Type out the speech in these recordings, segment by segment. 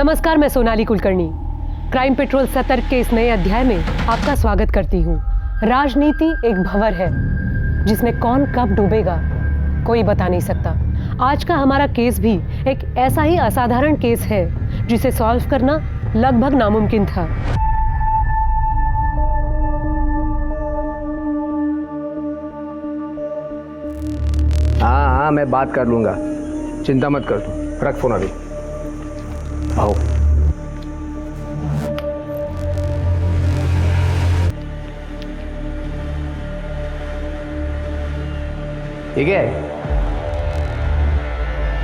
नमस्कार, मैं Sonali Kulkarni. Crime petrol सतर्क के इस नए अध्याय में आपका स्वागत करती हूँ। राजनीति एक भंवर है जिसमें कौन कब डूबेगा कोई बता नहीं सकता। आज का हमारा केस भी एक ऐसा ही असाधारण केस है जिसे सॉल्व करना लगभग नामुमकिन था। हाँ, मैं बात कर लूंगा, चिंता मत कर तू। रख फोन अभी। आओ। ठीक है,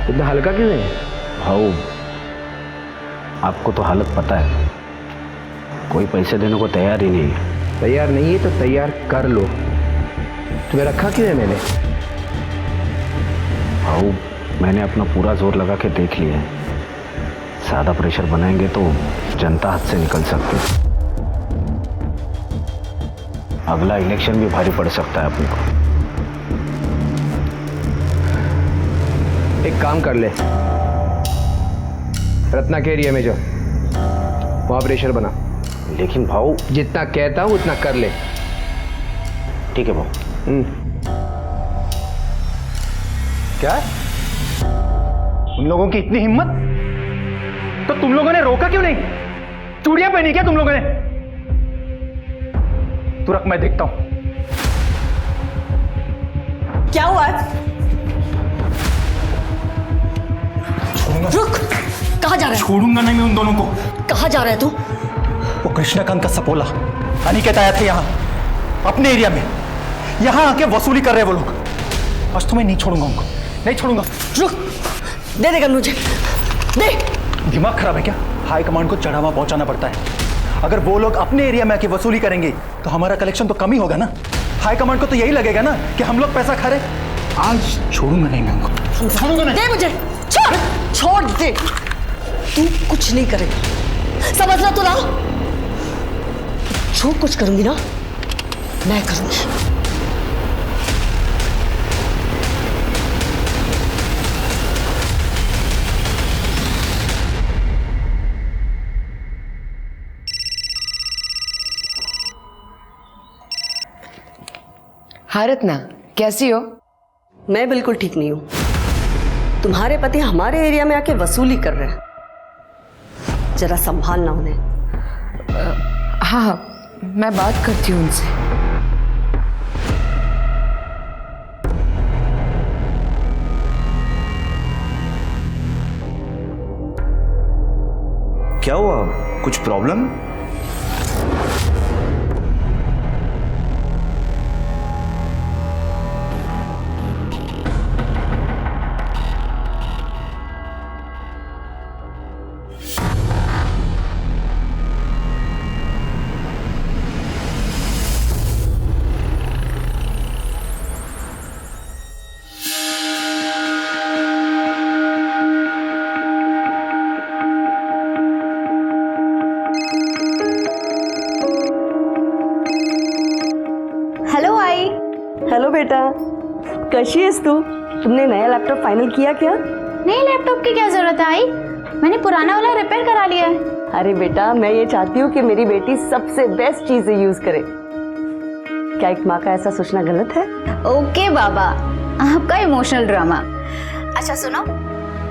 इतना हल्का क्यों है? भाऊ, आपको तो हालत पता है, कोई पैसे देने को तैयार ही नहीं है। तैयार नहीं है तो तैयार कर लो। तुम्हें रखा क्यों है मैंने? भाऊ, मैंने अपना पूरा जोर लगा के देख लिया है। ज़्यादा प्रेशर बनाएंगे तो जनता हाथ से निकल सकती है। अगला इलेक्शन भी भारी पड़ सकता है अपने को। एक काम कर ले, रत्ना के एरिया में जाओ, वहां प्रेशर बना। लेकिन भाऊ, जितना कहता हूं उतना कर ले। ठीक है भाऊ। क्या? उन लोगों की इतनी हिम्मत, तो तुम लोगों ने रोका क्यों नहीं? चूड़ियां पहनी क्या तुम लोगों ने? तू रख, मैं देखता हूं। क्या हुआ? रुक, कहाँ जा रहा है? छोड़ूंगा नहीं मैं उन दोनों को। कहाँ जा रहा है तू? वो कृष्णकांत का सपोला अनिकेत आया था यहाँ अपने एरिया में, यहाँ आके वसूली कर रहे वो लोग। आज तो मैं नहीं छोड़ूंगा उनको, नहीं छोड़ूंगा। रुक, दे देगा मुझे, दे। दिमाग खराब है क्या? हाई कमांड को चढ़ावा पहुंचाना पड़ता है। अगर वो लोग अपने एरिया में आके वसूली करेंगे तो हमारा कलेक्शन तो कम ही होगा ना। हाई कमांड को तो यही लगेगा ना कि हम लोग पैसा खा रहे। आज छोड़ूंगा नहीं मैं उनको, छोड़ूंगा नहीं। दे मुझे, छोड़ दे। तू कुछ नहीं करेगा, समझ रहा तू ना? जो कुछ करूंगी ना मैं करूंगी। हाँ रत्ना, कैसी हो? मैं बिल्कुल ठीक नहीं हूं। तुम्हारे पति हमारे एरिया में आके वसूली कर रहे हैं, जरा संभालना उन्हें। हाँ, मैं बात करती हूँ उनसे। क्या हुआ? कुछ प्रॉब्लम? हेलो आई। हेलो बेटा, कैसी है तू? तुमने नया लैपटॉप फाइनल किया क्या? नए लैपटॉप की क्या जरूरत है आई? मैंने पुराना वाला रिपेयर करा लिया है। अरे बेटा, मैं ये चाहती हूँ कि मेरी बेटी सबसे बेस्ट चीजें यूज करे। क्या एक माँ का ऐसा सोचना गलत है? ओके बाबा, आपका इमोशनल ड्रामा। अच्छा सुनो,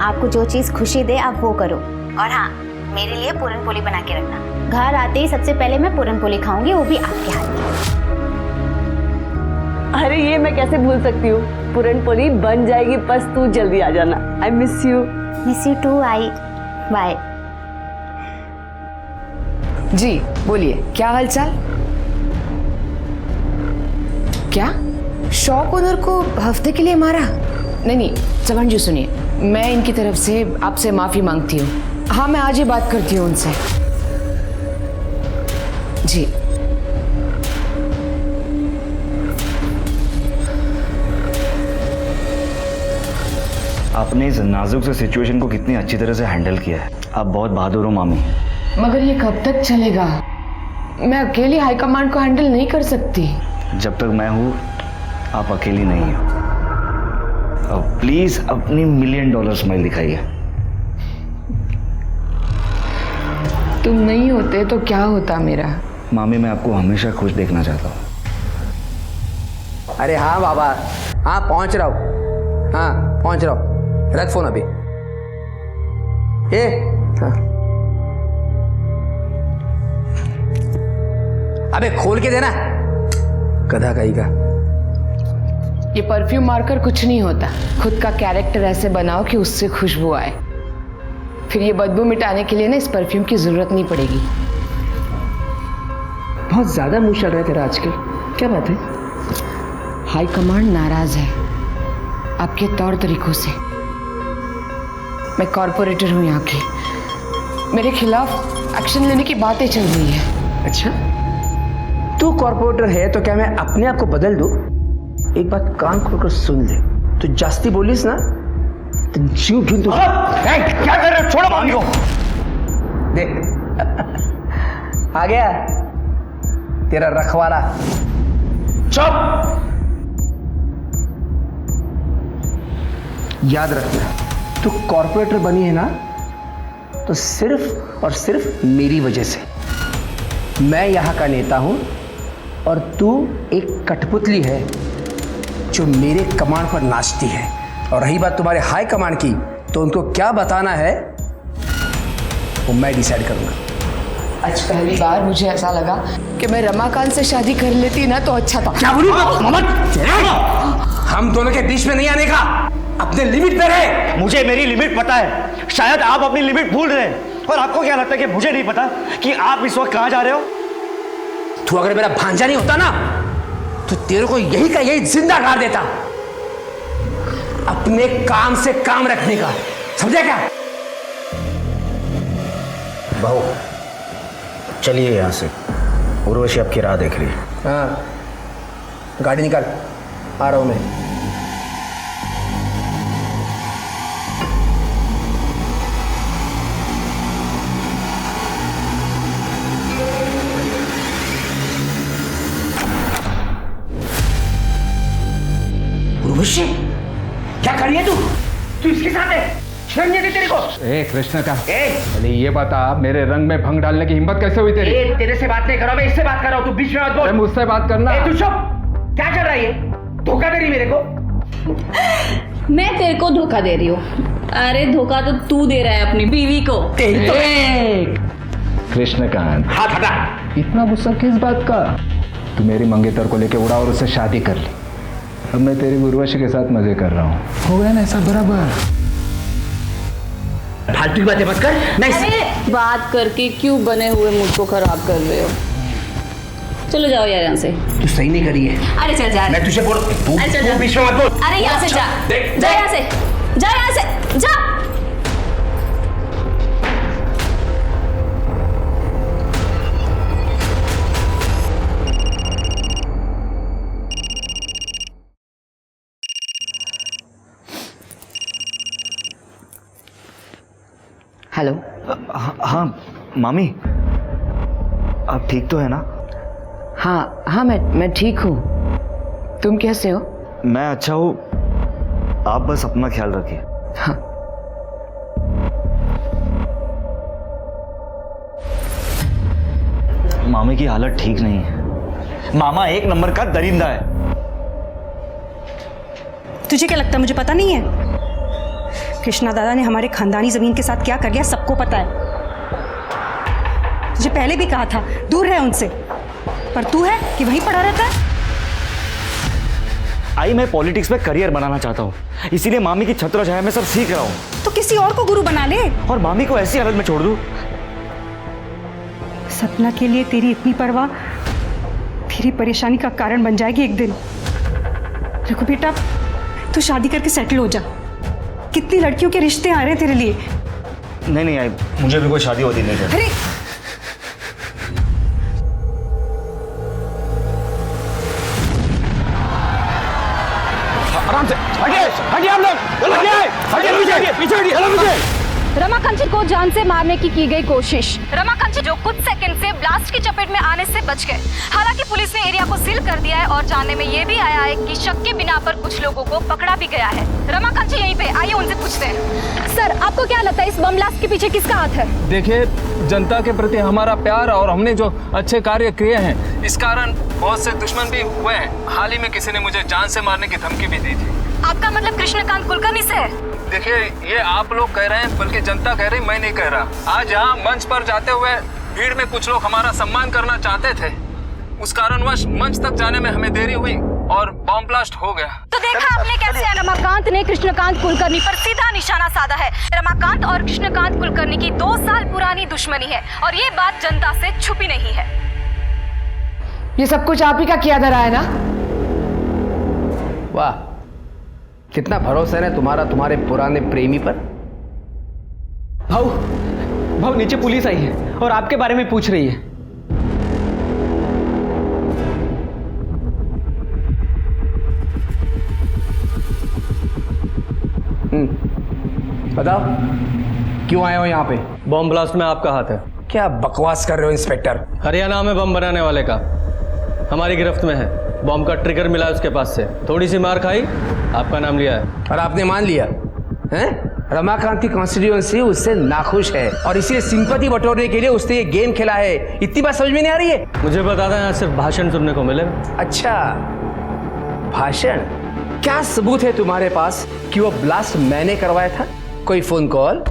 आपको जो चीज खुशी दे आप वो करो। और हाँ, मेरे लिए पूरन पोली बना के रखना। घर आते ही सबसे पहले मैं पूरन पोली खाऊंगी, वो भी आपके हाथ की। अरे ये मैं कैसे भूल सकती हूँ, पूरन पोली बन जाएगी, बस तू जल्दी आ जाना। I miss you. Miss you too I. Bye. जी बोलिए, क्या हालचाल? क्या शॉप ओनर को हफ्ते के लिए मारा? नहीं, चौहान जी सुनिए, मैं इनकी तरफ से आपसे माफी मांगती हूँ। हाँ, मैं आज ही बात करती हूँ उनसे। जी आपने इस नाजुक से सिचुएशन को कितनी अच्छी तरह से हैंडल किया है। आप बहुत बहादुर हो मामी। मगर ये कब तक चलेगा? मैं अकेली हाई कमांड को हैंडल नहीं कर सकती। जब तक मैं हूँ आप अकेली नहीं हो। अब प्लीज अपनी $1 मिलियन स्माइल दिखाइए। तुम नहीं होते तो क्या होता मेरा? मामी मैं आपको हमेशा खुश देखना चाहता हूँ। अरे हाँ बाबा, हाँ पहुंच रहा हूँ, हाँ पहुंच रहा हूँ। रख फोन अभी। हाँ। अबे खोल के देना, गधा कहीं का। ये परफ्यूम मारकर कुछ नहीं होता। खुद का कैरेक्टर ऐसे बनाओ कि उससे खुशबू आए, फिर ये बदबू मिटाने के लिए ना इस परफ्यूम की जरूरत नहीं पड़ेगी। बहुत ज्यादा मुंह चल रहा है तेरा आजकल, क्या बात है? हाई कमांड नाराज है आपके तौर तरीकों से। मैं कॉर्पोरेटर हूँ यहाँ की, मेरे खिलाफ एक्शन लेने की बातें चल रही है। अच्छा, तू कॉर्पोरेटर है तो क्या मैं अपने आप को बदल दूं? एक बात कान खोलकर सुन ले, तू जास्ती बोलिस ना तो जीव ढूंढ तू। क्या कर रहे हो? छोड़ो मामी को। देख आ गया तेरा रखवाला। चुप। याद रखना, तू कॉर्पोरेटर बनी है ना तो सिर्फ और सिर्फ मेरी वजह से। मैं यहाँ का नेता हूँ और तू एक कठपुतली है जो मेरे कमांड पर नाचती है। और रही बात तुम्हारे हाई कमांड की, तो उनको क्या बताना है वो मैं डिसाइड करूँगा। आज पहली बार मुझे ऐसा लगा कि मैं रमाकांत से शादी कर लेती ना तो अच्छा था। क्या बोली हम दोनों के बीच में नहीं आने का, अपने लिमिट पे रहे। मुझे मेरी लिमिट पता है, शायद आप अपनी लिमिट भूल रहे हैं। और आपको क्या लगता है कि मुझे नहीं पता कि आप इस वक्त कहां जा रहे हो? तू अगर मेरा भांजा नहीं होता ना तो तेरे को यही का यही जिंदा गाड़ देता। अपने काम से काम रखने का, समझा क्या? बहू चलिए यहाँ से, उर्वशी आपकी राह देख रही है। हाँ गाड़ी निकाल, आ रहा हूं मैं। उर्वशी क्या कर रही है तू इसके साथ है? शर्म नहीं आती तेरे को? ए कृष्ण का पहले ये बता, मेरे रंग में भंग डालने की हिम्मत कैसे हुई तेरी? तेरे से बात नहीं कर रहा, मैं इससे बात कर रहा हूं, तू बीच में मत बोल। मुझसे बात करना। तू चुप, क्या कर रहा है ये? धोखा दे रही मेरे को? मैं तेरे को धोखा दे रही हूँ? अरे धोखा तो तू दे रहा है अपनी बीवी को। कृष्णकांत, हाथ हटा। इतना गुस्सा किस बात का? तू मेरी मंगेतर को लेके उड़ा और उससे शादी कर ली। अब मैं तेरी उर्वशी के साथ मजे कर रहा हूँ। हो गया ना ऐसा बराबर? फालतू की बातें मत कर। अरे बात करके क्यों बने हुए मूड को खराब कर रहे हो? चलो जाओ यार यहाँ से। तू सही नहीं करी है। अरे चल जा। मैं तुझे बोल, अरे चल जा। तू बीच में मत बोल। अरे यहाँ से जा, जा यहाँ से, जा यहाँ से, जा। हेलो। हाँ मामी, आप ठीक तो है ना? हाँ हाँ, मैं ठीक हूँ। तुम कैसे हो? मैं अच्छा हूँ, आप बस अपना ख्याल रखिए। हाँ। मामी की हालत ठीक नहीं है। मामा एक नंबर का दरिंदा है। तुझे क्या लगता है मुझे पता नहीं है? कृष्णा दादा ने हमारे खानदानी जमीन के साथ क्या कर लिया सबको पता है। तुझे पहले भी कहा था दूर रहे उनसे, पर तू है कि वहीं पड़ा रहता है। आई मैं पॉलिटिक्स में करियर बनाना चाहता हूँ, इसीलिए मामी की छत्र छाया में सब सीख रहा हूँ। तो किसी और को गुरु बना ले और मामी को ऐसी हालत में छोड़ दूँ? सपना के लिए तेरी इतनी परवाह तेरी परेशानी का कारण बन जाएगी एक दिन। देखो बेटा, तू शादी करके सेटल हो जा। कितनी लड़कियों के रिश्ते आ रहे हैं तेरे लिए। नहीं आई, मुझे भी कोई शादी होती नहीं है। अरे आराम से हटिए, हटिए आप लोग, हटिए, हटिए पीछे, पीछे हटिए, चलो पीछे। रमाकांत जी को जान से मारने की गई कोशिश। रमाकांत जी जो कुछ सेकंड से ब्लास्ट की चपेट में आने से बच गए। हालांकि पुलिस ने एरिया को सील कर दिया है और जानने में ये भी आया है कि शक के बिना पर कुछ लोगों को पकड़ा भी गया है। रमाकांत जी यहीं पे, आइए उनसे पूछते हैं। सर, आपको क्या लगता है इस बम ब्लास्ट के पीछे किसका हाथ है? देखिए, जनता के प्रति हमारा प्यार और हमने जो अच्छे कार्य किए हैं, इस कारण बहुत से दुश्मन भी हुए हैं। हाल ही में किसी ने मुझे जान से मारने की धमकी भी दी थी। आपका मतलब कृष्णकांत कुलकर्णी से? देखिए, ये आप लोग कह रहे हैं, बल्कि जनता कह रही, मैं नहीं कह रहा। आज यहाँ मंच पर जाते हुए भीड़ में कुछ लोग हमारा सम्मान करना चाहते थे, उस कारणवश मंच तक जाने में हमें देरी हुई और बम ब्लास्ट हो गया। तो देखा आपने कैसे रमाकांत ने कृष्णकांत कुलकर्णी पर सीधा निशाना साधा है। रमाकांत और कृष्णकांत कुलकर्णी की 2 साल पुरानी दुश्मनी है और ये बात जनता से छुपी नहीं है। ये सब कुछ आप ही का किया धरा है ना? वाह, कितना भरोसा है तुम्हारा तुम्हारे पुराने प्रेमी पर। भाऊ नीचे पुलिस आई है और आपके बारे में पूछ रही है। बताओ, क्यों आए हो यहाँ पे? बम ब्लास्ट में आपका हाथ है। क्या बकवास कर रहे हो इंस्पेक्टर? हरियाणा में बम बनाने वाले का हमारी गिरफ्त में है। बम का ट्रिगर मिला उसके पास से, थोड़ी सी मार खाई, आपका नाम लिया है और आपने मान लिया हैं? रमाकांत की कॉन्स्टिट्यूएंसी उससे नाखुश है और इसीलिए सिंपैथी बटोरने के लिए उसने ये गेम खेला है। इतनी बात समझ में नहीं आ रही है? मुझे बता दें, यहाँ सिर्फ भाषण सुनने को मिलेगा। अच्छा, भाषण? क्या सबूत है तुम्हारे पास कि वो ब्लास्ट मैंने करवाया था? कोई फोन कॉल,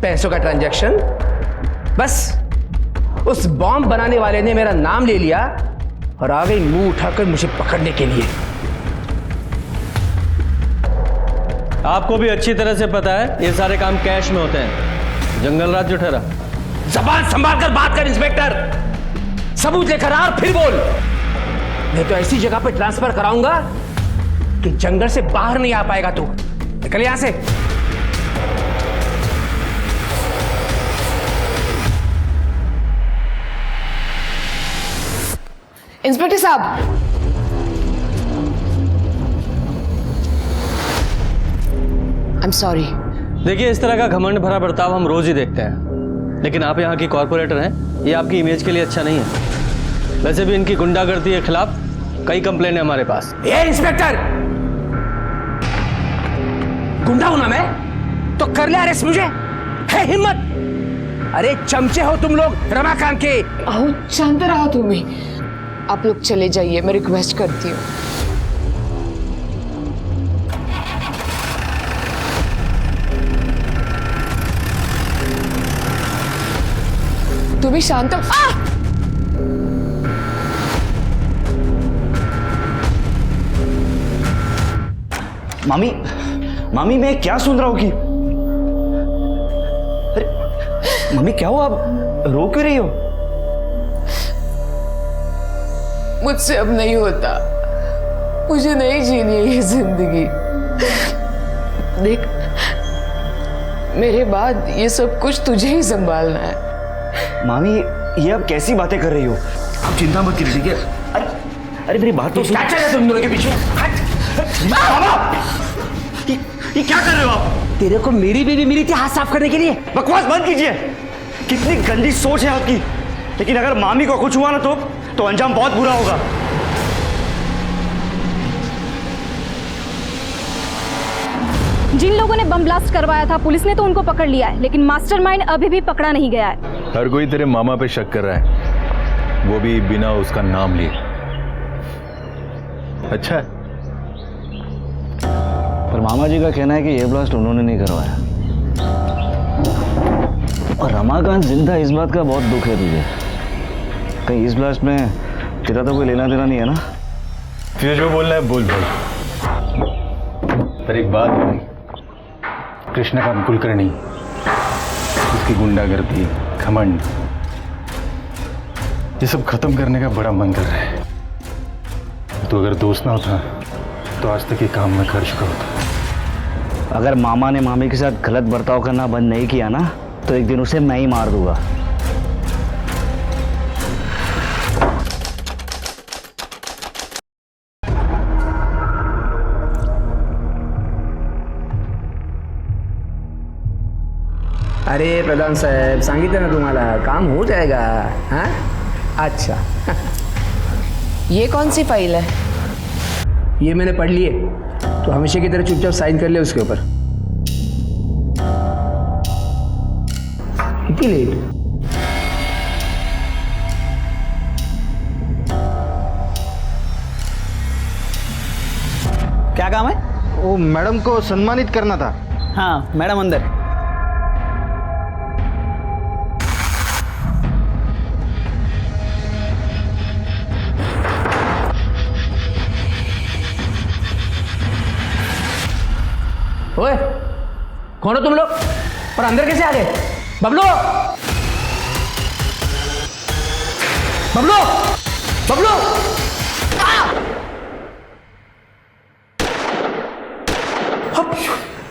पैसों का ट्रांजैक्शन? बस उस बॉम्ब बनाने वाले ने मेरा नाम ले लिया और आ गई मुंह उठाकर मुझे पकड़ने के लिए। आपको भी अच्छी तरह से पता है ये सारे काम कैश में होते हैं। जंगल राज जो ठहरा। जबान संभाल कर बात कर इंस्पेक्टर। सबूत लेकर आ और फिर बोल, नहीं तो ऐसी जगह पे ट्रांसफर कराऊंगा कि जंगल से बाहर नहीं आ पाएगा तू। निकल यहां से। इंस्पेक्टर साहब, आई एम सॉरी। देखिए, इस तरह का घमंड भरा बर्ताव हम रोज ही देखते हैं, लेकिन आप यहाँ की कॉर्पोरेटर हैं, ये आपकी इमेज के लिए अच्छा नहीं है। वैसे भी इनकी गुंडागर्दी के खिलाफ कई कंप्लेंट है हमारे पास। ये इंस्पेक्टर, गुंडा हूं ना मैं तो कर ले अरेस्ट मुझे? है हिम्मत? अरे चमचे हो तुम लोग रमाकांत के। शांत रहो तुम भी। आप लोग चले जाइए, मैं रिक्वेस्ट करती हूँ। तुम भी शांत हो। मामी मैं क्या सुन रहा हूँ कि अरे मम्मी, क्या हुआ? आप रो क्यों रही हो? मुझसे अब नहीं होता, मुझे नहीं जीनी है ये जिंदगी। देख, मेरे बाद ये सब कुछ तुझे ही संभालना है। मामी, ये आप कैसी बातें कर रही हो? आप चिंता मत कीजिए, ठीक है? अरे मेरी बात तो सुन। क्या चल रहा है तुम दोनों के पीछे? ये क्या कर रहे हो आप? तेरे को मेरी बीवी मिली थी हाथ साफ करने के लिए। बकवास बंद कीजिए। कितनी गंदी सोच है आपकी। लेकिन अगर मामी को कुछ हुआ ना तो अंजाम बहुत बुरा होगा। जिन लोगों ने बम ब्लास्ट करवाया था, पुलिस ने तो उनको पकड़ लिया है, लेकिन मास्टरमाइंड अभी भी पकड़ा नहीं गया है। हर कोई तेरे मामा पे शक कर रहा है, वो भी बिना उसका नाम लिए। अच्छा है। पर मामा जी का कहना है कि ये ब्लास्ट उन्होंने नहीं करवाया। और रमाकांत जिंदा, इस बात का बहुत दुख है तुझे। कहीं इस ब्लास्ट में तेरा तो कोई लेना देना नहीं है ना? तुझे जो बोलना है बोल भाई। पर एक बात है भाई, कृष्णकांत कुलकर्णी, उसकी गुंडागर्दी, घमंड, ये सब खत्म करने का बड़ा मन कर रहा है। तो अगर दोस्त ना होता तो आज तक ये काम मैं कर चुका होता। अगर मामा ने मामी के साथ गलत बर्ताव करना बंद नहीं किया ना, तो एक दिन उसे मैं ही मार दूंगा। अरे प्रधान साहेब, सांगितलं ना तुम्हाला, काम हो जाएगा. हाँ अच्छा. ये कौन सी फाइल है? ये मैंने पढ़ ली है, तो हमेशा की तरह चुपचाप साइन कर ले उसके ऊपर. इतनी लेट? क्या काम है? वो मैडम को सम्मानित करना था. हाँ मैडम अंदर. ओए, कौन हो तुम लोग और अंदर कैसे आ गए? बबलू, बबलू, बबलू.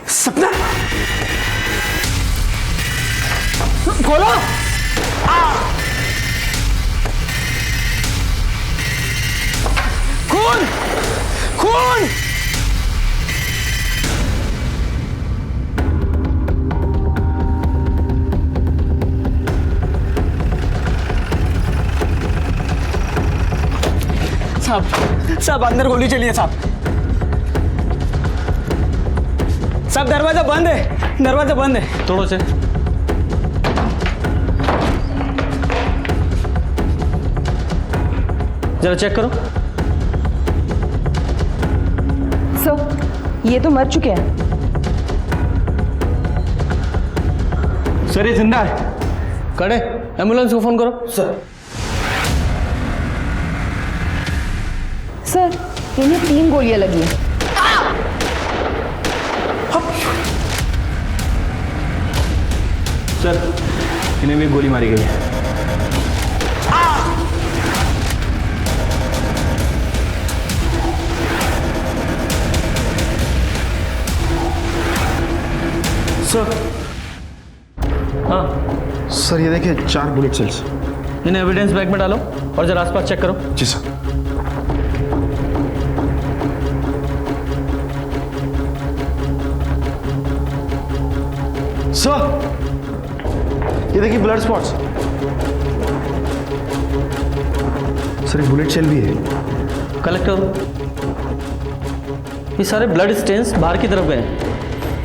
सपना, खोलो. खून, खून. साहब अंदर गोली चली है साहब. साहब दरवाजा बंद है, दरवाजा बंद है. तोड़ो से. जरा चेक करो. सर ये तो मर चुके हैं. सर ये जिंदा है. कड़े एम्बुलेंस को फोन करो. सर इन्हें 3 गोलियां लगी हैं. सर इन्हें भी गोली मारी गई है. सर. हाँ सर ये देखिए 4 बुलेट सेल्स. इन्हें एविडेंस बैग में डालो और जरा आसपास चेक करो. जी सर. सर ये देखिए ब्लड स्पॉट्स. सर एक बुलेट शेल भी है. कलेक्ट करो. ये सारे ब्लड स्टेन्स बाहर की तरफ गए.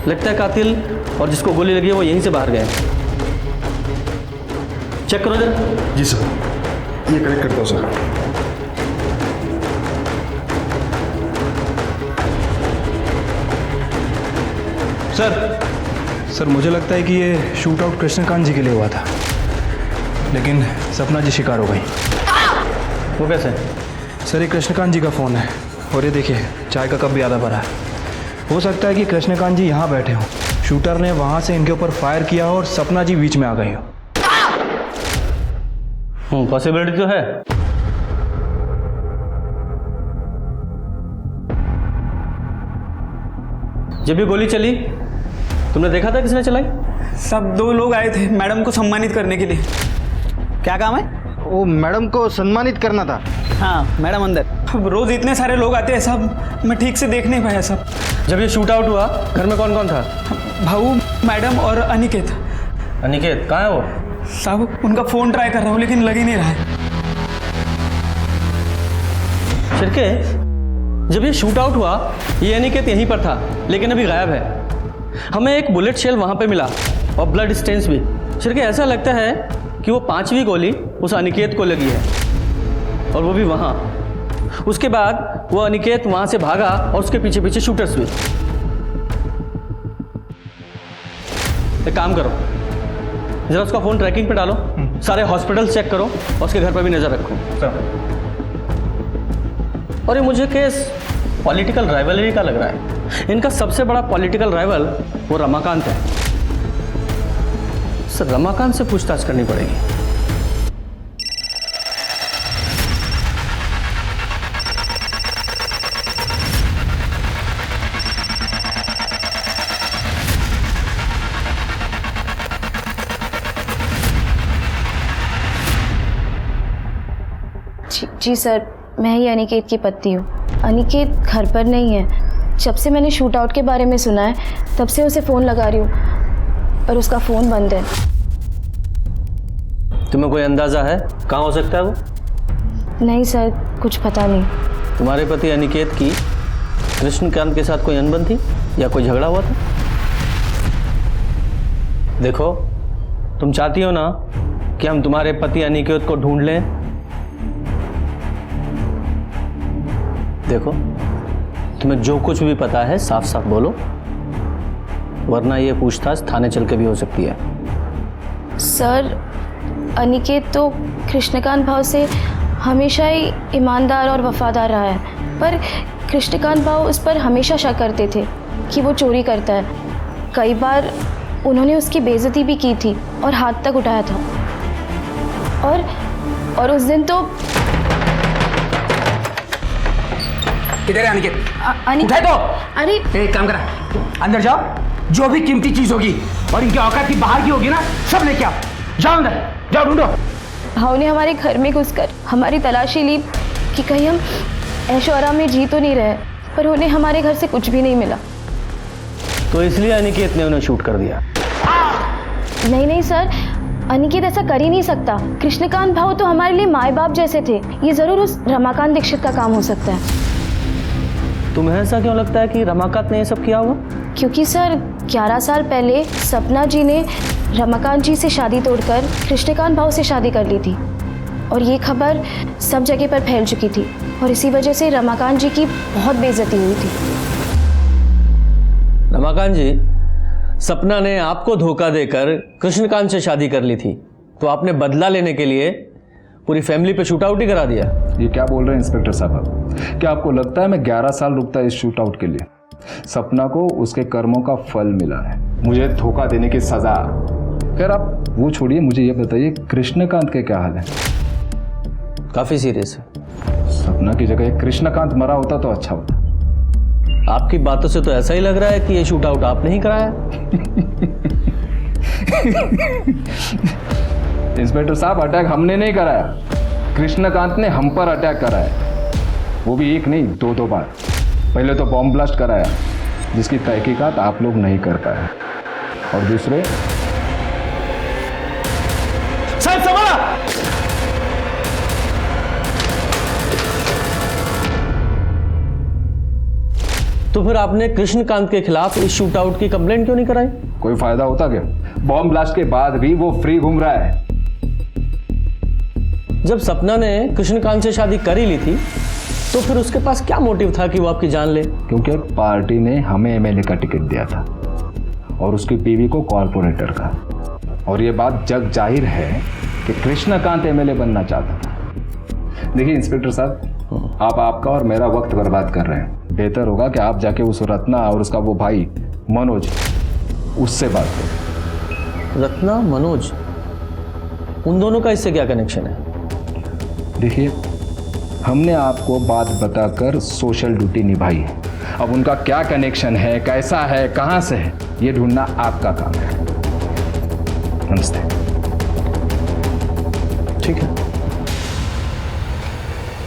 लगता है कातिल और जिसको गोली लगी है वो यहीं से बाहर गए. चेक करो जरा. जी सर, ये कलेक्ट करता हूँ सर. सर मुझे लगता है कि ये शूट आउट कृष्णकांत जी के लिए हुआ था, लेकिन सपना जी शिकार हो गई. वो कैसे? सर ये कृष्णकांत जी का फ़ोन है और ये देखिए चाय का कप भी आधा भरा है. हो सकता है कि कृष्णकांत जी यहाँ बैठे हों, शूटर ने वहाँ से इनके ऊपर फायर किया हो और सपना जी बीच में आ गई हो. पॉसिबिलिटी तो है. जब ये गोली चली तुमने देखा था किसने चलाई? सब 2 लोग आए थे मैडम को सम्मानित करने के लिए. क्या काम है? वो मैडम को सम्मानित करना था. हाँ मैडम अंदर. अब रोज इतने सारे लोग आते हैं साहब, मैं ठीक से देख नहीं पाया साहब. जब ये शूट आउट हुआ घर में कौन कौन था? भाऊ, मैडम और अनिकेत. अनिकेत कहाँ है वो? साहब उनका फ़ोन ट्राई कर रहा हूँ लेकिन लग ही नहीं रहा है. शिरके, जब ये शूट आउट हुआ ये अनिकेत यहीं पर था लेकिन अभी गायब है. हमें एक बुलेट शेल वहाँ पे मिला और ब्लड स्टेन्स भी. शिरके ऐसा लगता है कि वो 5वीं गोली उस अनिकेत को लगी है और वो भी वहाँ. उसके बाद वो अनिकेत वहाँ से भागा और उसके पीछे पीछे शूटर्स भी. एक काम करो, जरा उसका फ़ोन ट्रैकिंग पे डालो, सारे हॉस्पिटल चेक करो और उसके घर पर भी नज़र रखो. और ये मुझे केस पॉलिटिकल राइवलरी का लग रहा है. इनका सबसे बड़ा पॉलिटिकल राइवल वो रमाकांत है. सर रमाकांत से पूछताछ करनी पड़ेगी. जी सर, मैं ही अनिकेत की पत्नी हूँ. अनिकेत घर पर नहीं है. जब से मैंने शूट आउट के बारे में सुना है तब से उसे फ़ोन लगा रही हूँ पर उसका फ़ोन बंद है। तुम्हें कोई अंदाजा है कहाँ हो सकता है वो? नहीं सर, कुछ पता नहीं। तुम्हारे पति अनिकेत की कृष्णकांत के साथ कोई अनबन थी या कोई झगड़ा हुआ था? देखो, तुम चाहती हो ना कि हम तुम्हारे पति अनिकेत को ढूंढ लें? देखो, तुम्हें जो कुछ भी पता है साफ साफ बोलो, वरना ये पूछताछ थाने चल के भी हो सकती है। सर, अनिकेत तो कृष्णकांत भाव से हमेशा ही ईमानदार और वफादार रहा है, पर कृष्णकांत भाव उस पर हमेशा शक करते थे कि वो चोरी करता है। कई बार उन्होंने उसकी बेइज्जती भी की थी और हाथ तक उठाया था। और उस दिन तो किधर है अनिकेत? अनिकेत तो अरे एक काम करा, अंदर जाओ, जो भी कीमती चीज होगी और इनकी औकात की बाहर की होगी ना, सब लेके आओ। जाओ अंदर, जाओ ढूंढो। भाव ने हमारे घर में घुसकर हमारी तलाशी ली कि कहीं हम ऐशो आराम में जी तो नहीं रहे, पर उन्हें हमारे घर से कुछ भी नहीं मिला। तो इसलिए अनिकेत ने उन्हें शूट कर दिया? नहीं सर, अनिकेत ऐसा कर ही नहीं सकता। कृष्णकांत भाव तो हमारे लिए माए बाप जैसे थे। ये जरूर उस रमाकांत दीक्षित का काम हो सकता है। तुम्हें ऐसा क्यों लगता है कि रमाकांत ने ये सब किया होगा? क्योंकि सर 11 साल पहले सपना जी ने रमाकांत जी से शादी तोड़कर कृष्णकांत भाव से शादी कर ली थी, और ये खबर सब जगह पर फैल चुकी थी, और इसी वजह से रमाकांत जी की बहुत बेइज्जती हुई थी। रमाकांत जी, सपना ने आपको धोखा देकर कृष्णकांत से शादी कर ली थी, तो आपने बदला लेने के लिए पूरी फैमिली पे शूट आउट ही करा दिया। ये क्या बोल रहे हैं इंस्पेक्टर साहब? क्या आपको लगता है मैं 11 साल रुकता इस शूट आउट के लिए? सपना को उसके कर्मों का फल मिला है, मुझे धोखा देने की सजा। खैर आप वो छोड़िए, मुझे ये बताइए कृष्णकांत के क्या हाल है? काफी सीरियस है। सपना की जगह कृष्णकांत मरा होता तो अच्छा होता। आपकी बातों से तो ऐसा ही लग रहा है कि ये शूट आउट आपने ही कराया। इंस्पेक्टर साहब, अटैक हमने नहीं कराया, कृष्णकांत ने हम पर अटैक कराया, वो भी एक नहीं 2 बार। पहले तो बॉम्ब ब्लास्ट कराया, जिसकी तहकीकात आप लोग नहीं कर पाए, और दूसरे तो फिर आपने कृष्णकांत के खिलाफ इस शूट आउट की कंप्लेंट क्यों नहीं कराई? कोई फायदा होता क्या? बॉम्ब ब्लास्ट के बाद भी वो फ्री घूम रहा है। जब सपना ने कृष्णकांत से शादी कर ही ली थी, तो फिर उसके पास क्या मोटिव था कि वो आपकी जान ले? क्योंकि पार्टी ने हमें एमएलए का टिकट दिया था और उसकी बीवी को कॉर्पोरेटर का, और ये बात जग जाहिर है कि कृष्णकांत एमएलए बनना चाहता था। देखिए इंस्पेक्टर साहब, आप आपका और मेरा वक्त बर्बाद कर रहे हैं। बेहतर होगा कि आप जाके उस रत्ना और उसका वो भाई मनोज, उससे बात करें। रत्ना, मनोज, उन दोनों का इससे क्या कनेक्शन है? देखिए, हमने आपको बात बताकर सोशल ड्यूटी निभाई है। अब उनका क्या कनेक्शन है, कैसा है, कहां से है, ये ढूंढना आपका काम है। नमस्ते। ठीक है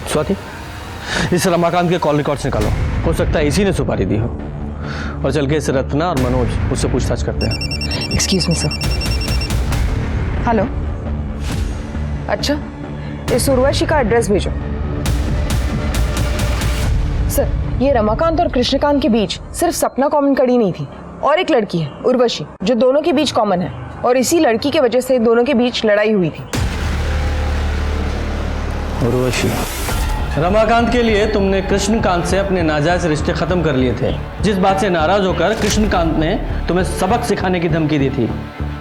स्वाति, इस रमाकांत के कॉल रिकॉर्ड्स निकालो, हो सकता है इसी ने सुपारी दी हो, और चल के इस रत्ना और मनोज उससे पूछताछ करते हैं। Excuse me sir. हेलो, अच्छा, इस उर्वशी का एड्रेस भेजो। सर, ये रमाकांत और कृष्णकांत के बीच सिर्फ सपना कॉमन कड़ी नहीं थी, और एक लड़की है उर्वशी, जो दोनों के बीच कॉमन है, और इसी लड़की के वजह से दोनों के बीच लड़ाई हुई थी। उर्वशी, रमाकांत के लिए तुमने कृष्णकांत से अपने नाजायज रिश्ते खत्म कर लिए थे, जिस बात से नाराज होकर कृष्णकांत ने तुम्हें सबक सिखाने की धमकी दी थी।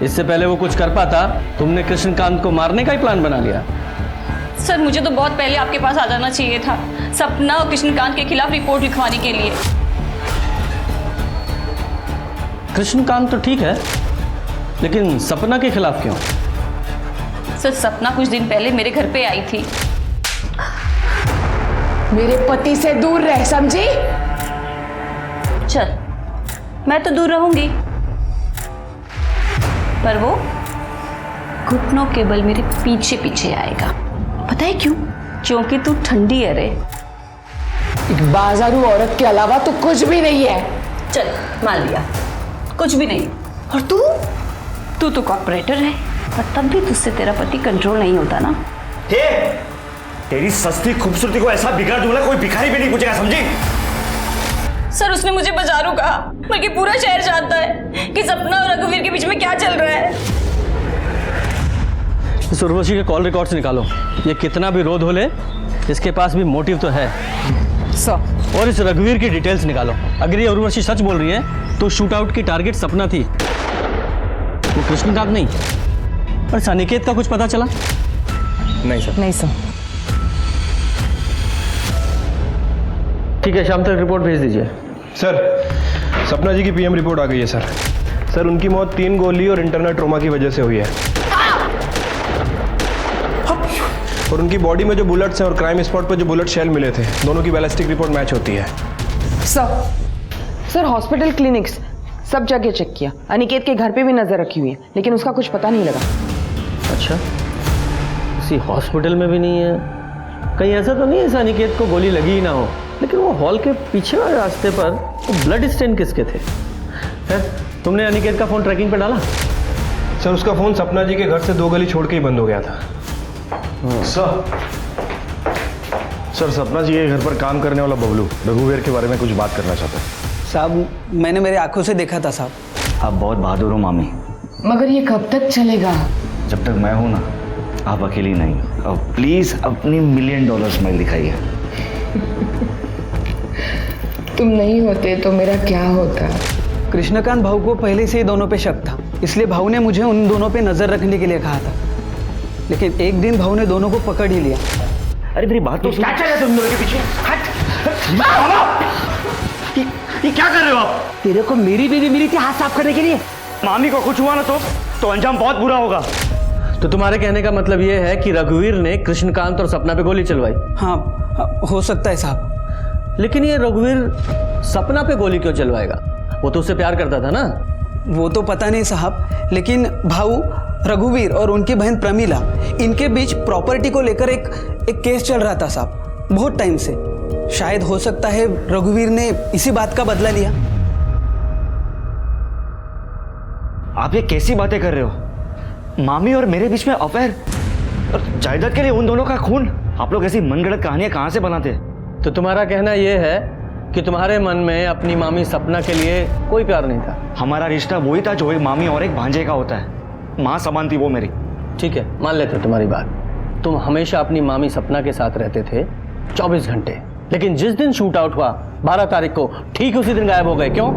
इससे पहले वो कुछ कर पाता, तुमने कृष्णकांत को मारने का ही प्लान बना लिया। सर, मुझे तो बहुत पहले आपके पास आ जाना चाहिए था, सपना और कृष्णकांत के खिलाफ रिपोर्ट लिखवाने के लिए। कृष्णकांत तो ठीक है, लेकिन सपना के खिलाफ क्यों? सर, सपना कुछ दिन पहले मेरे घर पे आई थी। मेरे पति से दूर रह, समझी? चल, मैं तो दूर रहूंगी, पर वो घुटनों के बल मेरे पीछे पीछे आएगा। पता है क्यों? क्योंकि तू ठंडी है रे। एक बाजारू औरत के अलावा तो कुछ भी नहीं है। चल, मान लिया, कुछ भी नहीं। और तू तू तो कॉर्पोरेटर है और तब भी तुझसे तेरा पति कंट्रोल नहीं होता ना। हे, तेरी सस्ती खूबसूरती को ऐसा बिगाड़ दूंगा कोई भिखारी भी नहीं पूछेगा, समझी? सर उसने मुझे बाजारू कहा, बल्कि पूरा शहर जानता है कि सपना और रघुवीर के बीच में क्या चल रहा है। इस उर्वशी के कॉल रिकॉर्ड्स निकालो। ये कितना भी रोध हो ले, इसके पास भी मोटिव तो है। सर और इस रघुवीर की डिटेल्स निकालो। अगर ये उर्वशी सच बोल रही है तो शूट आउट की टारगेट सपना थी, वो कृष्णकांत नहीं। और अनिकेत का कुछ पता चला? नहीं सर। नहीं सर। ठीक है, शाम तक रिपोर्ट भेज दीजिए। सर, सपना जी की पीएम रिपोर्ट आ गई है सर। सर, उनकी मौत 3 गोली और इंटरनल ट्रोमा की वजह से हुई है। और उनकी बॉडी में जो बुलेट्स हैं और क्राइम स्पॉट पर जो बुलेट शेल मिले थे, दोनों की बैलिस्टिक रिपोर्ट मैच होती है। सर हॉस्पिटल, क्लिनिक्स सब जगह चेक किया। अनिकेत के घर पे भी नजर रखी हुई है, लेकिन उसका कुछ पता नहीं लगा। अच्छा, किसी हॉस्पिटल में भी नहीं है? कहीं ऐसा तो नहीं है अनिकेत को गोली लगी ही ना हो? लेकिन वो हॉल के पीछे वाले रास्ते पर वो ब्लड स्टेन किसके थे? तुमने अनिकेत का फोन ट्रैकिंग पे डाला? सर, उसका फोन सपना जी के घर से 2 गली छोड़ के ही बंद हो गया था। सर, सपना जी के घर पर काम करने वाला बबलू रघुवीर के बारे में कुछ बात करना चाहता है। साहब, मैंने मेरे आंखों से देखा था साहब। आप बहुत बहादुर हो मामी। मगर ये कब तक चलेगा? जब तक मैं हूं ना, आप अकेली नहीं। अब प्लीज अपनी $1 मिलियन स्माइल दिखाइए। तुम नहीं होते तो मेरा क्या होता? कृष्णकांत भाऊ को पहले से ही दोनों पे शक था, इसलिए भाऊ ने मुझे उन दोनों पे नजर रखने के लिए कहा था। लेकिन एक दिन भाऊ ने दोनों को पकड़ ही लिया। अरे मेरी बात तो सुन। क्या चल रहा है तुम दोनों के पीछे? ये क्या कर रहे हो आप? तेरे को मेरी बीवी मिली थी हाथ साफ करने के लिए। मामी को कुछ हुआ ना तो अंजाम बहुत बुरा होगा। तो तुम्हारे कहने का मतलब ये है कि रघुवीर ने कृष्णकांत और सपना पे गोली चलवाई? हाँ, हो सकता है साहब। लेकिन ये रघुवीर सपना पे गोली क्यों चलवाएगा? वो तो उससे प्यार करता था ना। वो तो पता नहीं साहब, लेकिन भाऊ रघुवीर और उनकी बहन प्रमीला, इनके बीच प्रॉपर्टी को लेकर एक केस चल रहा था साहब, बहुत टाइम से। शायद हो सकता है रघुवीर ने इसी बात का बदला लिया। आप ये कैसी बातें कर रहे हो? मामी और मेरे बीच में अफेयर और जायदाद के लिए उन दोनों का खून? आप लोग ऐसी मनगढ़ंत कहानियां कहां से बनाते हैं? तो तुम्हारा कहना यह है कि तुम्हारे मन में अपनी मामी सपना के लिए कोई प्यार नहीं था? हमारा रिश्ता वही था जो एक मामी और एक भांजे का होता है। माँ समान थी वो मेरी। ठीक है, मान लेते तुम्हारी बात। तुम हमेशा अपनी मामी सपना के साथ रहते थे 24 घंटे, लेकिन जिस दिन शूट आउट हुआ 12 तारीख को, ठीक उसी दिन गायब हो गए। क्यों?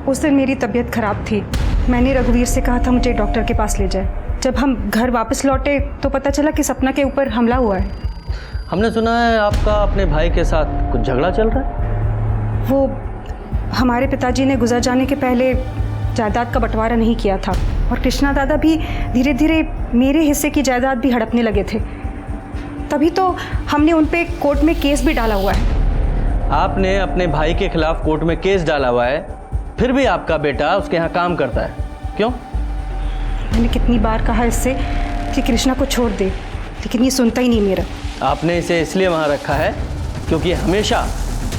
उस दिन मेरी तबीयत खराब थी। मैंने रघुवीर से कहा था मुझे डॉक्टर के पास ले जाए। जब हम घर वापस लौटे तो पता चला कि सपना के ऊपर हमला हुआ है। हमने सुना है आपका अपने भाई के साथ कुछ झगड़ा चल रहा है। वो हमारे पिताजी ने गुजर जाने के पहले जायदाद का बंटवारा नहीं किया था, और कृष्णा दादा भी धीरे धीरे मेरे हिस्से की जायदाद भी हड़पने लगे थे। तभी तो हमने उन पे कोर्ट में केस भी डाला हुआ है। आपने अपने भाई के खिलाफ कोर्ट में केस डाला हुआ है, फिर भी आपका बेटा उसके यहाँ काम करता है। क्यों? मैंने कितनी बार कहा इससे कि कृष्णा को छोड़ दे, लेकिन ये सुनता ही नहीं मेरा। आपने इसे इसलिए वहाँ रखा है क्योंकि हमेशा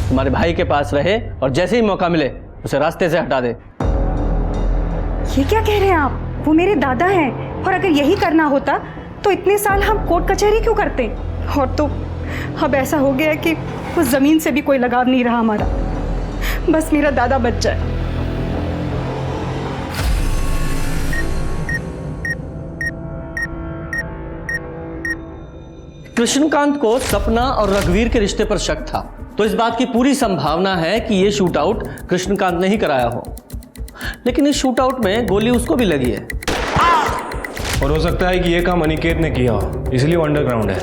तुम्हारे भाई के पास रहे और जैसे ही मौका मिले उसे रास्ते से हटा दे। ये क्या कह रहे हैं आप? वो मेरे दादा हैं, और अगर यही करना होता तो इतने साल हम कोर्ट कचहरी क्यों करते? और तो अब ऐसा हो गया है कि उस ज़मीन से भी कोई लगाव नहीं रहा हमारा। बस मेरा दादा बच जाए। कृष्णकांत को सपना और रघुवीर के रिश्ते पर शक था, तो इस बात की पूरी संभावना है कि यह शूट आउट कृष्णकांत ने ही कराया हो। लेकिन इस शूट आउट में गोली उसको भी लगी है। और हो सकता है कि यह काम अनिकेत ने किया हो, इसलिए वो अंडरग्राउंड है।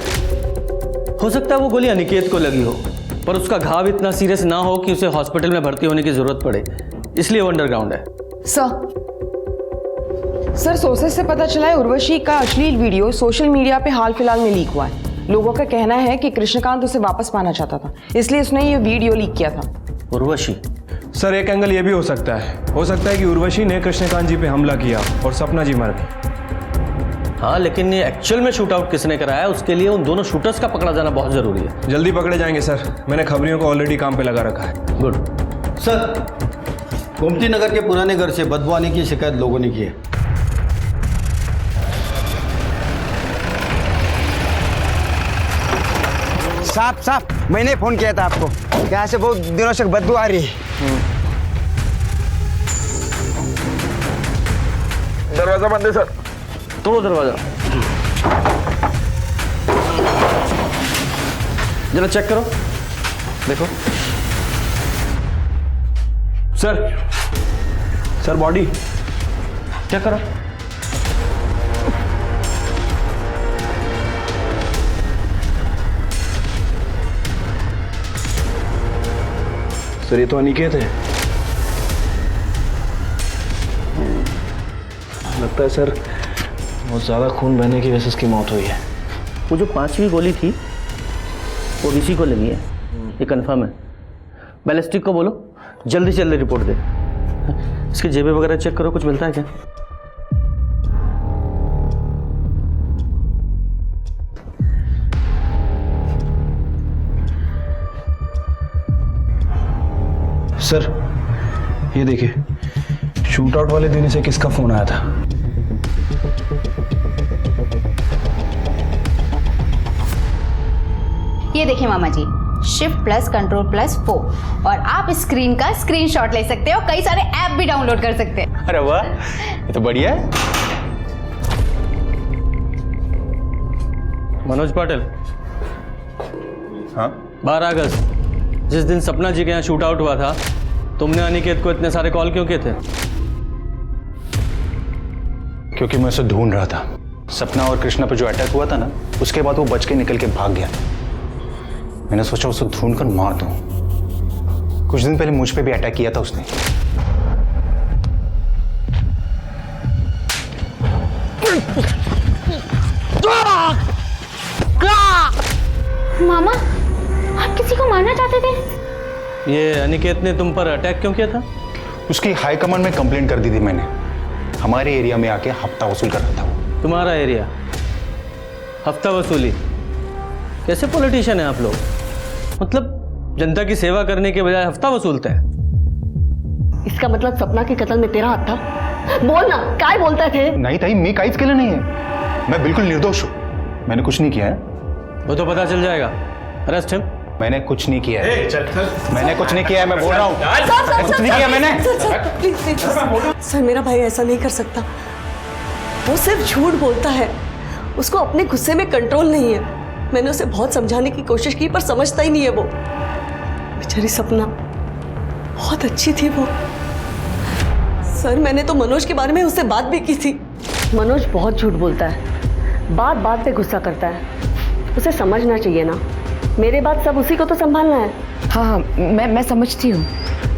हो सकता है वो गोली अनिकेत को लगी हो, पर उसका घाव इतना सीरियस ना हो कि उसे हॉस्पिटल में भर्ती होने की जरूरत पड़े, इसलिए वो अंडरग्राउंड है। सर सोर्सेस से पता चला है उर्वशी का अश्लील वीडियो सोशल मीडिया पे हाल फिलहाल में लीक हुआ है। लोगों का कहना है कि कृष्णकांत उसे वापस पाना चाहता था, इसलिए उसने ये वीडियो लीक किया था। उर्वशी? सर, एक एंगल ये भी हो सकता है कि उर्वशी ने कृष्णकांत जी पे हमला किया और सपना जी मर गई। हाँ, लेकिन ये एक्चुअल में शूट आउट किसने कराया, उसके लिए उन दोनों शूटर्स का पकड़ा जाना बहुत जरूरी है। जल्दी पकड़े जाएंगे सर, मैंने खबरियों को ऑलरेडी काम पे लगा रखा है। गुड। सर, गोमती नगर के पुराने घर से बदबू आने की शिकायत लोगों ने की है। साहब मैंने फोन किया था आपको, यहाँ से बहुत दिनों से बदबू आ रही है। दरवाजा बंद है सर। तोड़ो दरवाजा, जरा चेक करो, देखो। सर बॉडी चेक करो। सर ये तो अनिकेत है। लगता है सर बहुत ज़्यादा खून बहने की वजह से इसकी मौत हुई है। वो जो 5वीं गोली थी वो ऋषि को लगी है, ये कंफर्म है। बैलिस्टिक को बोलो जल्दी से जल्दी रिपोर्ट दे। इसकी जेबें वगैरह चेक करो, कुछ मिलता है क्या? सर ये देखिए, शूट आउट वाले दिन से किसका फोन आया था? ये देखिए मामा जी, शिफ्ट प्लस कंट्रोल प्लस 4 और आप स्क्रीन का स्क्रीनशॉट ले सकते हो, कई सारे ऐप भी डाउनलोड कर सकते हैं। अरे वाह, ये तो बढ़िया है। मनोज पाटिल। हाँ 12 अगस्त जिस दिन सपना जी के यहाँ शूट आउट हुआ था, तुमने अनिकेत को इतने सारे कॉल क्यों किए थे? क्योंकि मैं उसे ढूंढ रहा था। सपना और कृष्णा पर जो अटैक हुआ था ना, उसके बाद वो बच के निकल के भाग गया। मैंने सोचा उसे ढूंढकर मार दूं। कुछ दिन पहले मुझ पे भी अटैक किया था उसने। मामा, आप किसी को मारना चाहते थे? ये अनिकेत ने तुम पर अटैक क्यों किया था? उसकी हाई कमांड में कंप्लेंट कर दी थी मैंने। हमारे एरिया में आके हफ्ता वसूल कर रहा था वो। तुम्हारा एरिया हफ्ता वसूली? कैसे पॉलिटिशियन है आप लोग? मतलब जनता की सेवा करने के बजाय हफ्ता वसूलते हैं। इसका मतलब सपना के कत्ल में तेरा हाथ था? बोल ना, काय बोलते थे? नहीं ताई, मी काइज के लिए नहीं है। मैं बिल्कुल निर्दोष हूँ, मैंने कुछ नहीं किया है। वो तो पता चल जाएगा। Arrest him. मैंने कुछ नहीं किया है। मैंने कुछ नहीं किया है, मैं बोल रहा हूँ कुछ नहीं किया मैंने। सर मेरा भाई ऐसा नहीं कर सकता, वो सिर्फ झूठ बोलता है, उसको अपने गुस्से में कंट्रोल नहीं है। मैंने उसे बहुत समझाने की कोशिश की पर समझता ही नहीं है वो। बेचारी सपना बहुत अच्छी थी वो। सर मैंने तो मनोज के बारे में उससे बात भी की थी। मनोज बहुत झूठ बोलता है, बात बात पे गुस्सा करता है, उसे समझना चाहिए ना। मेरे बात सब उसी को तो संभालना है। हाँ मैं समझती हूँ,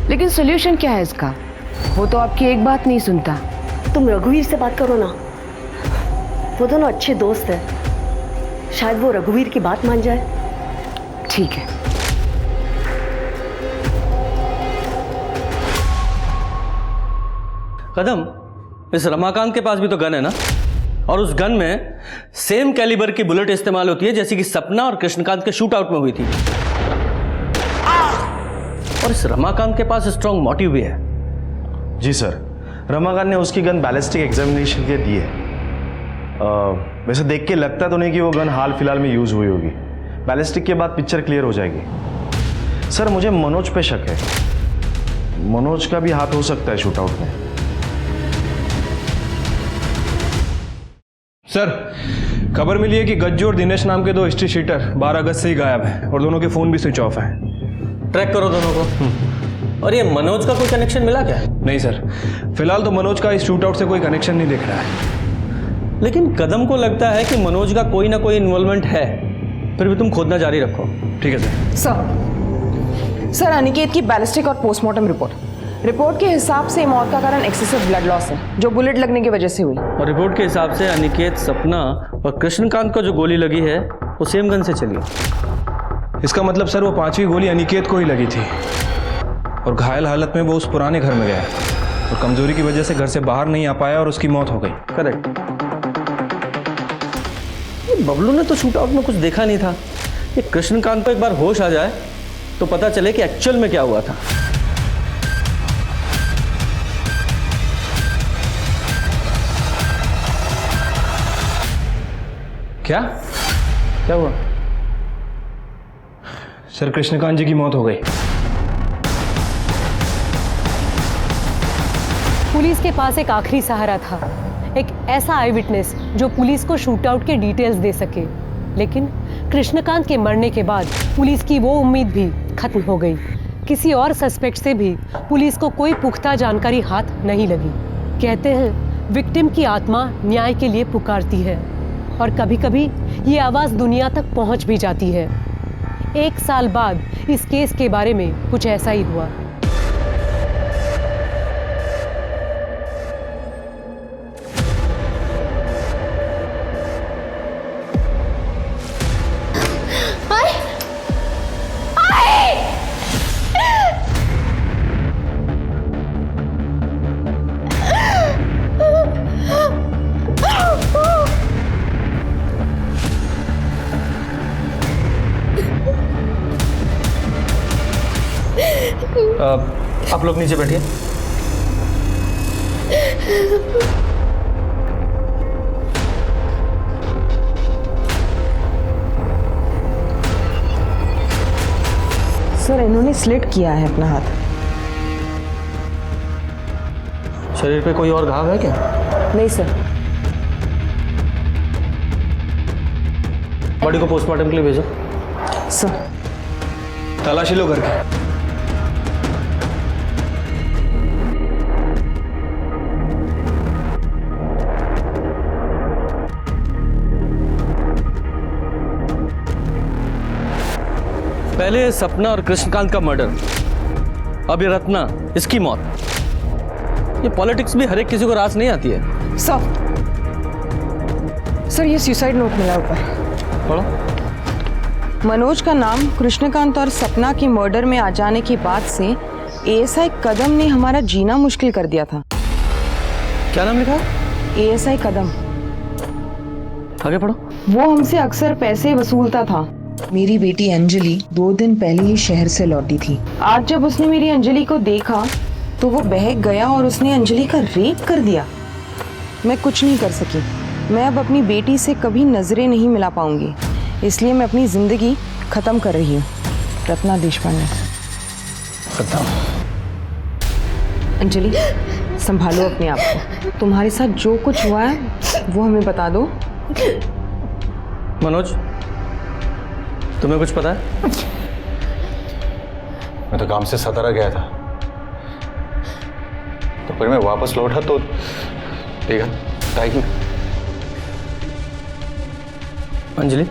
लेकिन सोल्यूशन क्या है इसका? वो तो आपकी एक बात नहीं सुनता। तुम रघुवीर से बात करो ना, वो दोनों अच्छे दोस्त हैं, शायद वो रघुवीर की बात मान जाए। ठीक है। कदम, इस रमाकांत के पास भी तो गन है ना, और उस गन में सेम कैलिबर की बुलेट इस्तेमाल होती है जैसी कि सपना और कृष्णकांत के शूट आउट में हुई थी। और इस रमाकांत के पास स्ट्रॉन्ग मोटिव भी है। जी सर, रमाकांत ने उसकी गन बैलिस्टिक एग्जामिनेशन के दी है। वैसे देख के लगता तो नहीं कि वो गन हाल फिलहाल में यूज हुई होगी। बैलिस्टिक के बाद पिक्चर क्लियर हो जाएगी। सर मुझे मनोज पे शक है, मनोज का भी हाथ हो सकता है शूट आउट में। सर खबर मिली है कि गज्जू और दिनेश नाम के 2 हिस्ट्री शीटर 12 अगस्त से ही गायब हैं और दोनों के फोन भी स्विच ऑफ हैं। ट्रैक करो दोनों को। और ये मनोज का कोई कनेक्शन मिला क्या? नहीं सर, फिलहाल तो मनोज का इस शूट आउट से कोई कनेक्शन नहीं दिख रहा है। लेकिन कदम को लगता है कि मनोज का कोई ना कोई इन्वॉल्वमेंट है, फिर भी तुम खोदना जारी रखो। ठीक है सर। सर अनिकेत की बैलिस्टिक और पोस्टमार्टम रिपोर्ट के हिसाब से मौत का कारण एक्सेसिव ब्लड लॉस है, जो बुलेट लगने की वजह से हुई। और रिपोर्ट के हिसाब से अनिकेत, सपना और कृष्णकांत को जो गोली लगी है वो सेम गन से चली। इसका मतलब सर वो 5वीं गोली अनिकेत को ही लगी थी और घायल हालत में वो उस पुराने घर में गया और कमजोरी की वजह से घर से बाहर नहीं आ पाया और उसकी मौत हो गई। करेक्ट। बबलू ने तो शूट आउट में कुछ देखा नहीं था। ये कृष्णकांत को एक बार होश आ जाए तो पता चले कि एक्चुअल में क्या हुआ था। क्या क्या हुआ? सर, कृष्णकांत जी की मौत हो गई। पुलिस के पास एक आखिरी सहारा था, एक ऐसा आई विटनेस जो पुलिस को शूटआउट के डिटेल्स दे सके। लेकिन कृष्णकांत के मरने के बाद पुलिस की वो उम्मीद भी खत्म हो गई। किसी और सस्पेक्ट से भी पुलिस को कोई पुख्ता जानकारी हाथ नहीं लगी। कहते हैं विक्टिम की आत्मा न्याय के लिए पुकारती है और कभी-कभी ये आवाज़ दुनिया तक पहुंच भी जाती है। 1 साल बाद इस केस के बारे में कुछ ऐसा ही हुआ। आप लोग नीचे बैठिए। सर, इन्होंने स्लिट किया है अपना हाथ। शरीर पे कोई और घाव है क्या? नहीं सर। बॉडी को पोस्टमार्टम के लिए भेजो। सर। तलाशी लो घर की। पहले सपना और कृष्णकांत का मर्डर, अब ये रत्ना, इसकी मौत। ये पॉलिटिक्स भी हर एक किसी को रास नहीं आती है। सर, ये सुसाइड नोट मिला ऊपर। पढ़ो। मनोज का नाम कृष्णकांत और सपना की मर्डर में आ जाने के बाद से एएसआई कदम ने हमारा जीना मुश्किल कर दिया था। क्या नाम लिखा? एएसआई कदम। आगे पढ़ो। वो हमसे अक्सर पैसे वसूलता था। मेरी बेटी अंजलि 2 दिन पहले ही शहर से लौटी थी। आज जब उसने मेरी अंजलि को देखा तो वो बहक गया और उसने अंजलि का रेप कर दिया। मैं कुछ नहीं कर सकी। मैं अब अपनी बेटी से कभी नजरें नहीं मिला पाऊंगी, इसलिए मैं अपनी जिंदगी खत्म कर रही हूँ। रत्ना देशपांडे। अंजलि, संभालो अपने आप को। तुम्हारे साथ जो कुछ हुआ है वो हमें बता दो। मनोज, तुम्हें कुछ पता है? मैं तो काम से सतारा गया था, तो फिर मैं वापस लौटा तो देखा टाइम। अंजलि,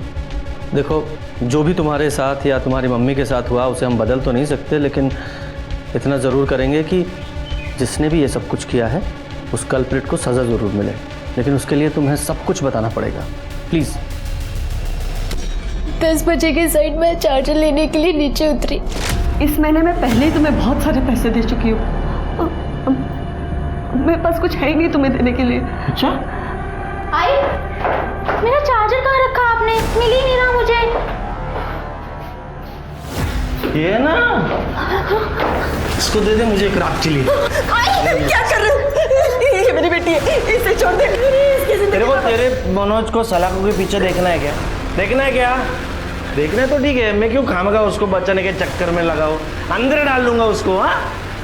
देखो, जो भी तुम्हारे साथ या तुम्हारी मम्मी के साथ हुआ उसे हम बदल तो नहीं सकते, लेकिन इतना ज़रूर करेंगे कि जिसने भी ये सब कुछ किया है उस कल्प्रिट को सज़ा ज़रूर मिले। लेकिन उसके लिए तुम्हें सब कुछ बताना पड़ेगा, प्लीज़। 10 बजे के साइड में चार्जर लेने के लिए नीचे उतरी। इस महीने में पहले ही तुम्हें बहुत सारे पैसे दे चुकी हूँ। मेरे पास कुछ है ही नहीं तुम्हें देने के लिए। अच्छा? आई, मेरा चार्जर कहाँ रखा आपने? मिल ही नहीं रहा मुझे। ये ना, इसको दे दे मुझे एक रात चिली। क्या कर रहे हो? ये मेरी बेटी है, इसे छोड़ दे। तेरे को तेरे मनोज को सलाखों के पीछे देखना है क्या? देखना है क्या? देखना है तो ठीक है, मैं क्यों खामगा उसको बचाने के चक्कर में लगाओ? अंदर डाल लूंगा उसको। हाँ,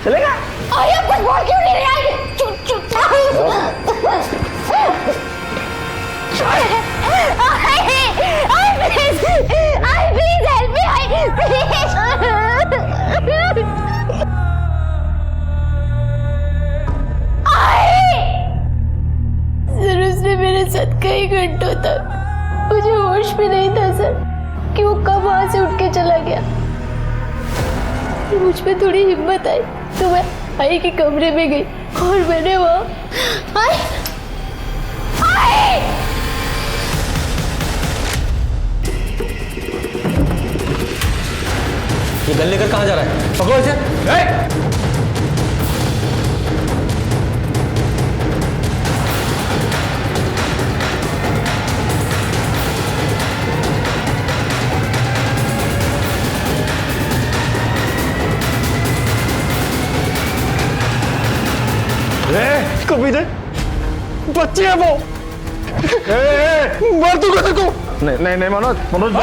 चलेगा? आप कुछ बोल क्यों नहीं रहे? आई, चुप चुप। आई प्लीज हेल्प मी। आई प्लीज। सर, उसने मेरे साथ कई घंटों तक, मुझे होश भी नहीं था सर कि वो कब वहां से उठ के चला गया। मुझ पे थोड़ी हिम्मत आई तो मैं आई के कमरे में गई और मैंने वहां आई ये गन लेकर कहाँ जा रहा है? पकड़ो इसे। कभी दे, बच्ची है वो। मार दूंगा तेरे को। नहीं नहीं नहीं मनोज मनोज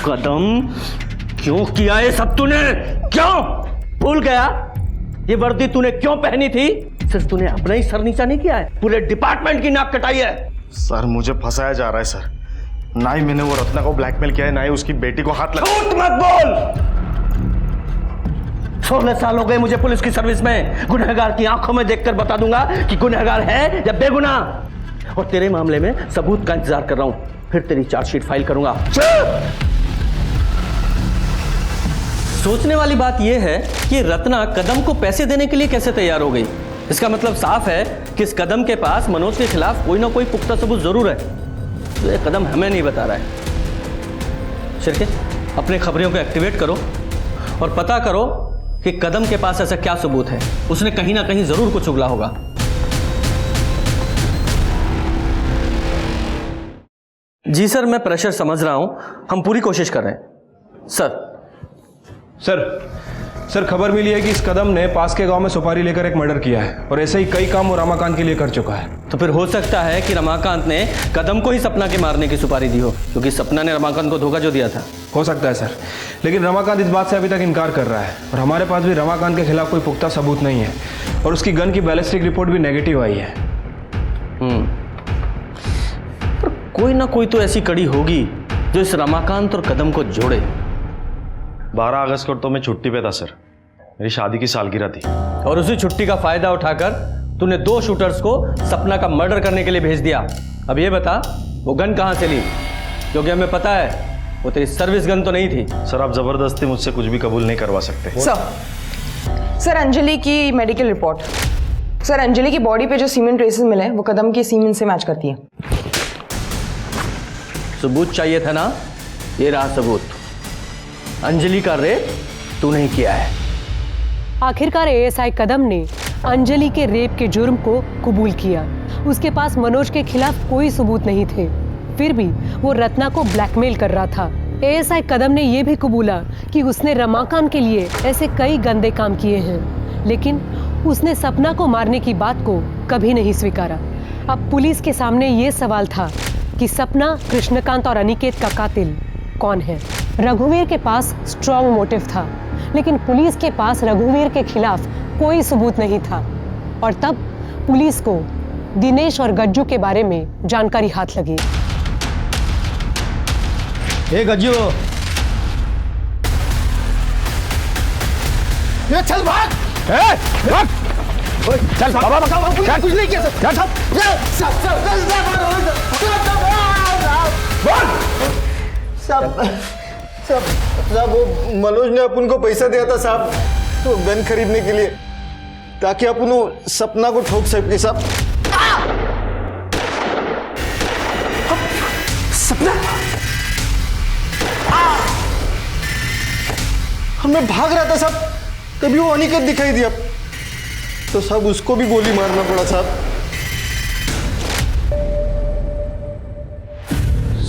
कदम क्यों किया ये सब तूने? क्यों भूल गया ये वर्दी तूने क्यों पहनी थी? सिर्फ तूने अपना ही सर नीचा नहीं किया है, पूरे डिपार्टमेंट की नाक कटाई है। सर मुझे फंसाया जा रहा है सर। ना ही मैंने वो रत्ना को ब्लैकमेल किया है, ना ही उसकी बेटी को हाथ लगा। झूठ मत बोल। 16 साल हो गए मुझे पुलिस की सर्विस में। गुनहगार की आंखों में देखकर बता दूंगा कि गुनहगार है या बेगुनाह। और तेरे मामले में सबूत का इंतजार कर रहा हूं, फिर तेरी चार्जशीट फाइल करूंगा। सोचने वाली बात यह है कि रत्ना कदम को पैसे देने के लिए कैसे तैयार हो गई। इसका मतलब साफ है कि इस कदम के पास मनोज के खिलाफ कोई ना कोई पुख्ता सबूत जरूर है, तो ये कदम हमें नहीं बता रहा है। शिरके, अपने खबरियों को एक्टिवेट करो और पता करो कि कदम के पास ऐसा क्या सबूत है। उसने कहीं ना कहीं जरूर कुछ उगला होगा। जी सर, मैं प्रेशर समझ रहा हूं, हम पूरी कोशिश कर रहे हैं। सर खबर मिली है कि इस कदम ने पास के गांव में सुपारी लेकर एक मर्डर किया है और ऐसे ही कई काम वो रमाकांत के लिए कर चुका है। तो फिर हो सकता है कि रमाकांत ने कदम को ही सपना के मारने की सुपारी दी हो, क्योंकि सपना ने रमाकांत को धोखा जो दिया था। हो सकता है सर, लेकिन रमाकांत इस बात से अभी तक इनकार कर रहा है और हमारे पास भी रमाकांत के खिलाफ कोई पुख्ता सबूत नहीं है और उसकी गन की बैलिस्टिक रिपोर्ट भी नेगेटिव आई है। पर कोई ना कोई तो ऐसी कड़ी होगी जो इस रमाकांत और कदम को जोड़े। 12 अगस्त को तो मैं छुट्टी पे था सर, मेरी शादी की सालगिरह थी। और उसी छुट्टी का फायदा उठाकर तूने 2 शूटर्स को सपना का मर्डर करने के लिए भेज दिया। अब ये बता, वो गन कहां से ली? क्योंकि हमें पता है वो तेरी सर्विस गन तो नहीं थी। सर आप जबरदस्ती मुझसे कुछ भी कबूल नहीं करवा सकते। सर अंजलि की मेडिकल रिपोर्ट। सर अंजलि की बॉडी पे जो सीमेंट ट्रेसेस मिले वो कदम की सीमेंट से मैच करती है। सबूत चाहिए था ना, ये रहा सबूत। अंजलि का रेप तूने ही किया है। आखिरकार एएसआई कदम ने अंजलि के रेप के जुर्म को कबूल किया। उसके पास मनोज के खिलाफ कोई सबूत नहीं थे, फिर भी वो रत्ना को ब्लैकमेल कर रहा था। एएसआई कदम ने यह भी कबूला कि उसने रमाकांत के लिए ऐसे कई गंदे काम किए हैं, लेकिन उसने सपना को मारने की बात को कभी नहीं स्वीकारा। अब पुलिस के सामने ये सवाल था कि सपना, कृष्णकांत और अनिकेत का कातिल कौन है। रघुवीर के पास स्ट्रॉन्ग मोटिव था, लेकिन पुलिस के पास रघुवीर के खिलाफ कोई सबूत नहीं था। और तब पुलिस को दिनेश और गज्जू के बारे में जानकारी हाथ लगी। ए गज्जू, ये चल भाग! चल बाबा क्या कुछ नहीं किया साहब वो मनोज ने अपन को पैसा दिया था साहब, तो गन खरीदने के लिए, ताकि अपन वो सपना को ठोक सके साहब। सपना हमें भाग रहा था साहब, तभी वो अनिकेत दिखाई दिया, तो साहब उसको भी गोली मारना पड़ा साहब।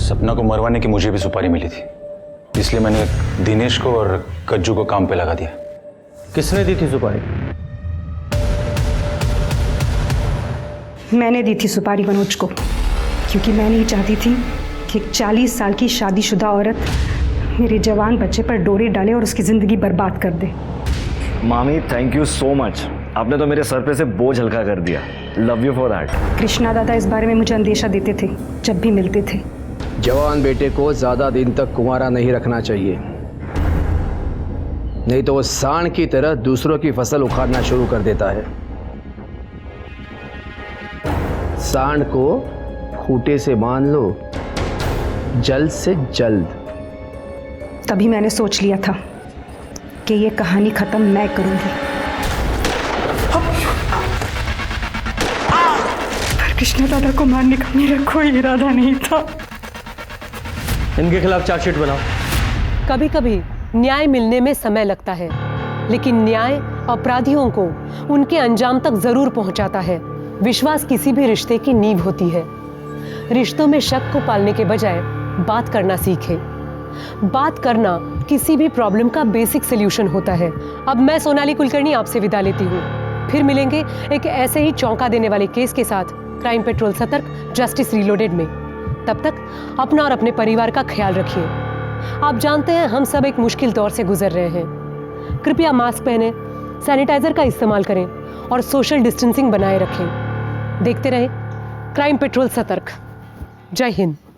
सपना को मरवाने की मुझे भी सुपारी मिली थी, इसलिए मैंने दिनेश को और गज्जू को काम पे लगा दिया। किसने दी थी सुपारी? मैंने दी थी सुपारी मनोज को, क्योंकि मैं नहीं चाहती थी कि एक 40 साल की शादीशुदा औरत मेरे जवान बच्चे पर डोरे डाले और उसकी जिंदगी बर्बाद कर दे। मामी थैंक यू सो मच, आपने तो मेरे सर पे से बोझ हल्का कर दिया। Love you for that. Krishna दादा इस बारे में मुझे अंदेशा देते थे जब भी मिलते थे। जवान बेटे को ज्यादा दिन तक कुंवारा नहीं रखना चाहिए, नहीं तो वो सांड की तरह दूसरों की फसल उखाड़ना शुरू कर देता है। सांड को खूंटे से बांध लो, जल्द से जल्द। तभी मैंने सोच लिया था कि ये कहानी खत्म मैं करूंगी। पर कृष्णा दादा को मारने का मेरा कोई इरादा नहीं था। इनके खिलाफ चार्जशीट बनाओ। कभी कभी न्याय मिलने में समय लगता है, लेकिन न्याय अपराधियों को उनके अंजाम तक जरूर पहुंचाता है। विश्वास किसी भी रिश्ते की नींव होती है। रिश्तों में शक को पालने के बजाय बात करना सीखें। बात करना किसी भी प्रॉब्लम का बेसिक सोल्यूशन होता है। अब मैं सोनाली कुलकर्णी आपसे विदा लेती हूँ। फिर मिलेंगे एक ऐसे ही चौंका देने वाले केस के साथ क्राइम पेट्रोल सतर्क जस्टिस रीलोडेड में। तब तक अपना और अपने परिवार का ख्याल रखिए। आप जानते हैं हम सब एक मुश्किल दौर से गुजर रहे हैं। कृपया मास्क पहने, सैनिटाइजर का इस्तेमाल करें और सोशल डिस्टेंसिंग बनाए रखें। देखते रहें क्राइम पेट्रोल सतर्क। जय हिंद।